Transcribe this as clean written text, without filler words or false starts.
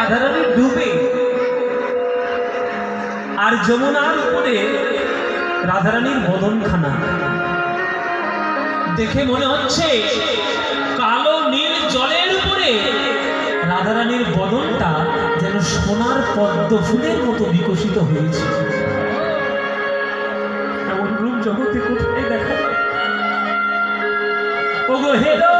রাধারানী ডুবে, আর যমুনার উপরে রাধারানীর বদনখানা দেখে মনে হচ্ছে কালো নীল জলের উপরে রাধারানীর বদনটা যেন সোনার পদ্ম ফুলের মতো বিকশিত হয়েছে। এমন রূপ জগতে কোথায় দেখা যায়? ওগো হেলো